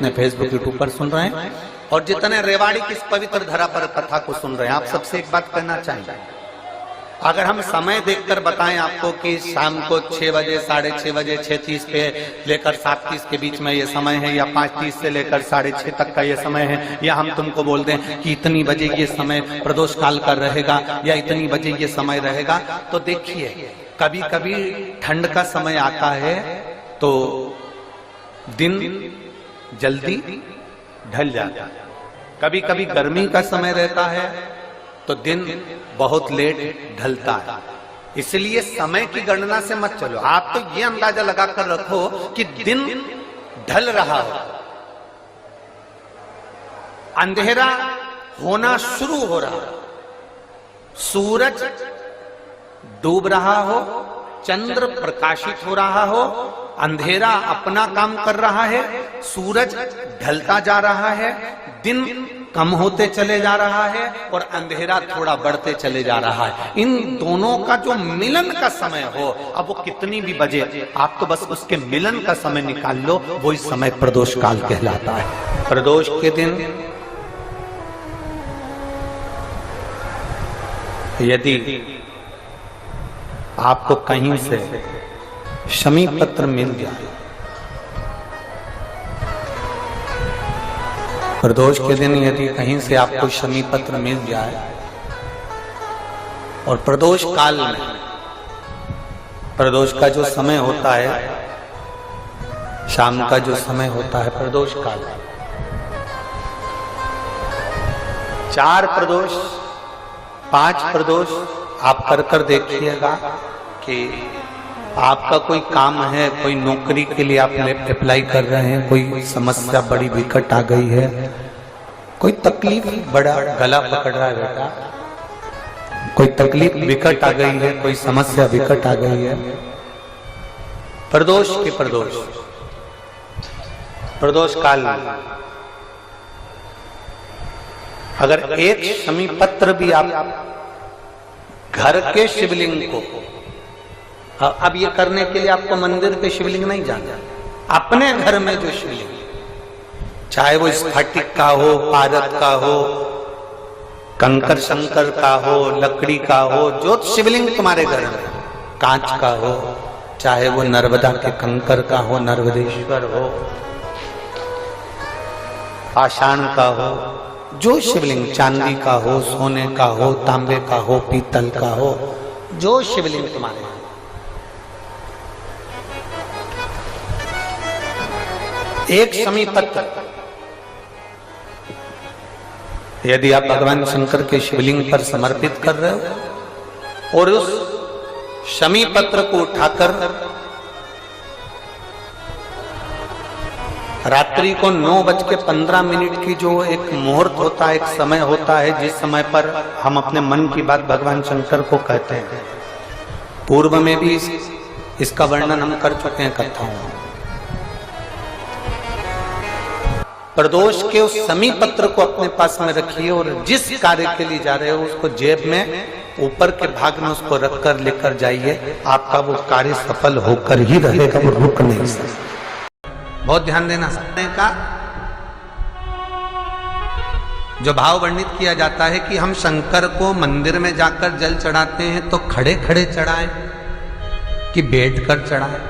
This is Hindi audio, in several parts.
जितने फेसबुक यूट्यूब पर सुन रहे हैं और जितने रेवाड़ी की इस पवित्र धरा पर कथा को सुन रहे हैं, आप सबसे एक बात कहना चाहेंगे। अगर हम समय देखकर बताएं आपको कि शाम को 6 बजे, 6:30 बजे, 6:30 पे लेकर 7:30 के बीच में ये समय है, या 5:30 से लेकर 6:30 तक का ये समय है, या हम तुमको बोल दें कि इतनी बजे ये समय प्रदोष काल का रहेगा या इतनी बजे ये समय रहेगा, तो देखिए कभी कभी ठंड का समय आता है तो दिन जल्दी ढल जाता है, कभी कभी गर्मी का समय रहता है तो दिन बहुत लेट ढलता है। इसलिए समय की गणना से मत चलो, आप तो ये अंदाजा लगाकर रखो कि दिन ढल रहा हो, अंधेरा होना शुरू हो रहा हो, सूरज डूब रहा हो, चंद्र प्रकाशित हो रहा हो, अंधेरा अपना काम कर रहा है, सूरज ढलता जा रहा है, दिन कम होते चले जा रहा है और अंधेरा थोड़ा बढ़ते चले जा रहा है। इन दोनों का जो मिलन का समय हो, अब वो कितनी भी बजे, आप तो बस उसके मिलन का समय निकाल लो, वही समय प्रदोष काल कहलाता है। प्रदोष के दिन यदि आपको कहीं से शमी पत्र मिल जाए, प्रदोष के दिन यदि कहीं से आपको शमी पत्र मिल जाए और प्रदोष काल में, प्रदोष का जो समय होता है, शाम का जो समय होता है प्रदोष काल, 4 प्रदोष 5 प्रदोष आप कर देखिएगा कि आपका कोई काम है, कोई नौकरी के लिए आप अप्लाई कर रहे हैं, कोई समस्या बड़ी विकट आ गई है, कोई तकलीफ, बड़ा गला पकड़ रहा है बेटा, कोई तकलीफ विकट आ गई है, कोई समस्या विकट आ गई है, प्रदोष के प्रदोष काल में अगर एक शमी पत्र भी आप घर के शिवलिंग को, अब ये करने के लिए आपको मंदिर पे शिवलिंग नहीं जाना, अपने घर में जो शिवलिंग, चाहे वो स्फटिक का हो, पारद का हो, कंकर शंकर का हो, लकड़ी का हो, जो शिवलिंग तुम्हारे घर में, कांच का हो, चाहे वो नर्मदा के कंकर का हो, नर्मदेश्वर हो, पाषाण का हो, जो शिवलिंग, चांदी का हो, सोने का हो, तांबे का हो, पीतल का हो, जो शिवलिंग तुम्हारे, एक शमी पत्र यदि आप भगवान शंकर के शिवलिंग पर समर्पित कर रहे हो और उस शमी पत्र को उठाकर रात्रि को 9:15 की जो एक मुहूर्त होता है, एक समय होता है, जिस समय पर हम अपने मन की बात भगवान शंकर को कहते हैं, पूर्व में भी इसका वर्णन हम कर चुके हैं कथाओं में। प्रदोष के उस शमी पत्र को अपने पास में रखिए और जिस कार्य के लिए जा रहे हो उसको जेब में ऊपर के भाग में उसको रखकर लेकर जाइए, आपका वो कार्य सफल होकर ही रहेगा, वो रुक नहीं सकता। बहुत ध्यान देना। सकने का जो भाव वर्णित किया जाता है कि हम शंकर को मंदिर में जाकर जल चढ़ाते हैं तो खड़े खड़े चढ़ाएं कि बैठकर चढ़ाएं,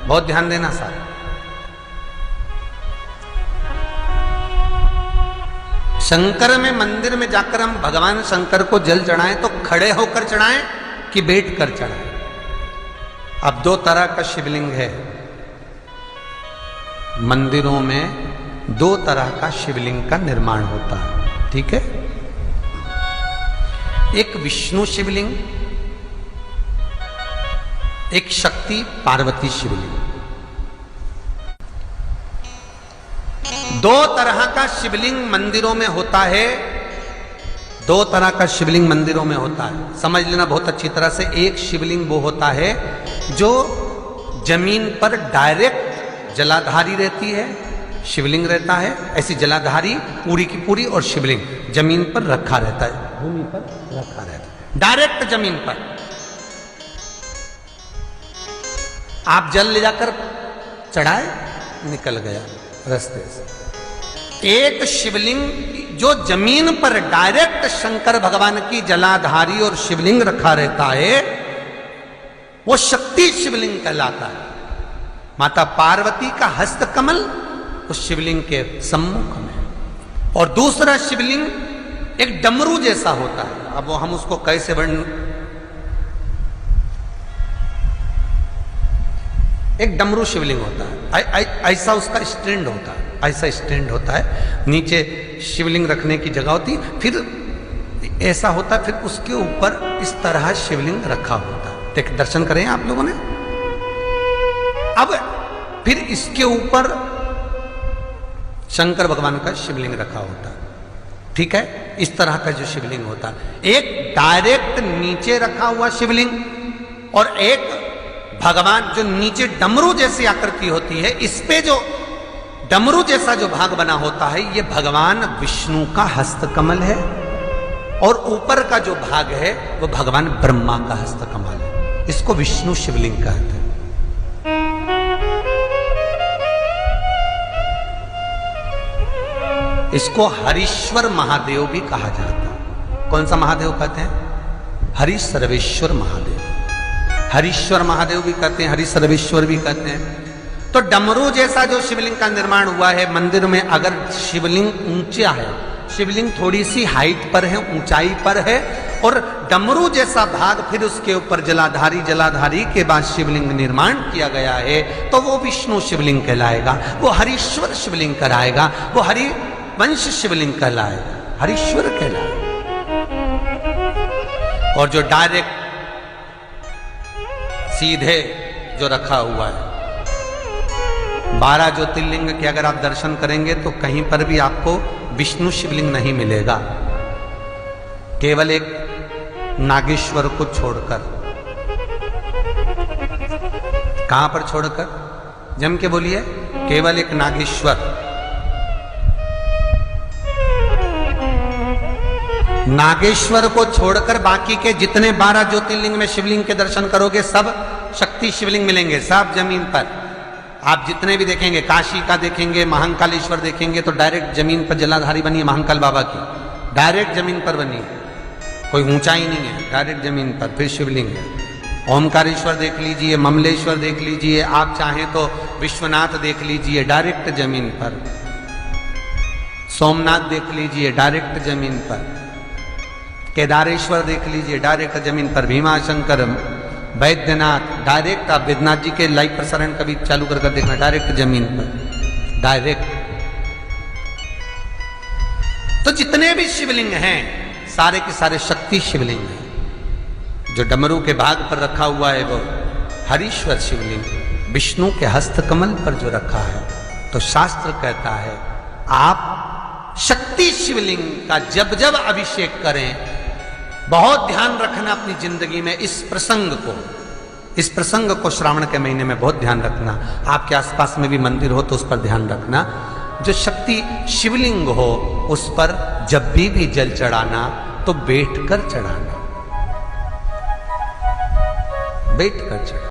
बहुत ध्यान देना साहब। शंकर में मंदिर में जाकर हम भगवान शंकर को जल चढ़ाएं तो खड़े होकर चढ़ाएं कि बैठ कर चढ़ाएं। अब 2 तरह का शिवलिंग है मंदिरों में, 2 तरह का शिवलिंग का निर्माण होता है, ठीक है। एक विष्णु शिवलिंग, एक शक्ति पार्वती शिवलिंग। 2 तरह का शिवलिंग मंदिरों में होता है, 2 तरह का शिवलिंग मंदिरों में होता है, समझ लेना बहुत अच्छी तरह से। एक शिवलिंग वो होता है जो जमीन पर डायरेक्ट जलाधारी रहती है, शिवलिंग रहता है, ऐसी जलाधारी पूरी की पूरी, और शिवलिंग जमीन पर रखा रहता है, भूमि पर रखा रहता है, डायरेक्ट जमीन पर। आप जल ले जाकर चढ़ाए, निकल गया। रास्ते से। एक शिवलिंग जो जमीन पर डायरेक्ट शंकर भगवान की जलाधारी और शिवलिंग रखा रहता है, वो शक्ति शिवलिंग कहलाता है। माता पार्वती का हस्त कमल उस शिवलिंग के सम्मुख में, और दूसरा शिवलिंग एक डमरू जैसा होता है। अब वो हम उसको कैसे वर्णन, एक डमरू शिवलिंग होता है, ऐसा उसका स्टैंड होता है, ऐसा स्टैंड होता है, नीचे शिवलिंग रखने की जगह होती, फिर ऐसा होता है, फिर उसके ऊपर इस तरह शिवलिंग रखा होता है। देख, दर्शन करें आप लोगों ने। अब फिर इसके ऊपर शंकर भगवान का शिवलिंग रखा होता है, ठीक है। इस तरह का जो शिवलिंग होता है, एक डायरेक्ट नीचे रखा हुआ शिवलिंग और एक भगवान जो नीचे डमरू जैसी आकृति होती है, इस पे जो डमरू जैसा जो भाग बना होता है, ये भगवान विष्णु का हस्तकमल है, और ऊपर का जो भाग है वो भगवान ब्रह्मा का हस्तकमल है। इसको विष्णु शिवलिंग कहते हैं। इसको हरीश्वर महादेव भी कहा जाता है। कौन सा महादेव कहते हैं? हरि सर्वेश्वर महादेव। हरीश्वर महादेव भी कहते हैं, हरि सर्वेश्वर भी कहते हैं। तो डमरू जैसा जो शिवलिंग का निर्माण हुआ है मंदिर में, अगर शिवलिंग ऊंचा है, शिवलिंग थोड़ी सी हाइट पर है, ऊंचाई पर है, और डमरू जैसा भाग फिर उसके ऊपर जलाधारी के बाद शिवलिंग निर्माण किया गया है, तो वो विष्णु शिवलिंग कहलाएगा, वो हरीश्वर शिवलिंग कहलाएगा, वो हरि वंश शिवलिंग कहलाएगा, हरीश्वर कहलाएगा। और जो डायरेक्ट सीधे जो रखा हुआ है, 12 ज्योतिर्लिंग के अगर आप दर्शन करेंगे तो कहीं पर भी आपको विष्णु शिवलिंग नहीं मिलेगा, केवल एक नागेश्वर को छोड़कर। कहां पर छोड़कर? जम के बोलिए, केवल एक नागेश्वर। नागेश्वर को छोड़कर बाकी के जितने 12 ज्योतिर्लिंग में शिवलिंग के दर्शन करोगे, सब शक्ति शिवलिंग मिलेंगे, सब जमीन पर। आप जितने भी देखेंगे, काशी का देखेंगे, महाकालेश्वर देखेंगे, तो डायरेक्ट जमीन पर जलाधारी बनी है महाकाल बाबा की, डायरेक्ट जमीन पर बनी है, कोई ऊंचाई नहीं है, डायरेक्ट जमीन पर फिर शिवलिंग है। ओमकारेश्वर देख लीजिए, ममलेश्वर देख लीजिए, आप चाहें तो विश्वनाथ देख लीजिए, डायरेक्ट जमीन पर। सोमनाथ देख लीजिए, डायरेक्ट जमीन पर। केदारेश्वर देख लीजिए, डायरेक्ट जमीन पर। भीमाशंकर, वैद्यनाथ, डायरेक्ट। आप वैद्यनाथ जी के लाइव प्रसारण कभी चालू कर देखना, डायरेक्ट जमीन पर, डायरेक्ट। तो जितने भी शिवलिंग हैं सारे के सारे शक्ति शिवलिंग हैं। जो डमरू के भाग पर रखा हुआ है वो हरीश्वर शिवलिंग, विष्णु के हस्तकमल पर जो रखा है, तो शास्त्र कहता है आप शक्ति शिवलिंग का जब जब अभिषेक करें, बहुत ध्यान रखना अपनी जिंदगी में इस प्रसंग को श्रावण के महीने में बहुत ध्यान रखना। आपके आसपास में भी मंदिर हो तो उस पर ध्यान रखना। जो शक्ति शिवलिंग हो उस पर जब भी जल चढ़ाना तो बैठकर चढ़ाना, बैठकर चढ़ाना।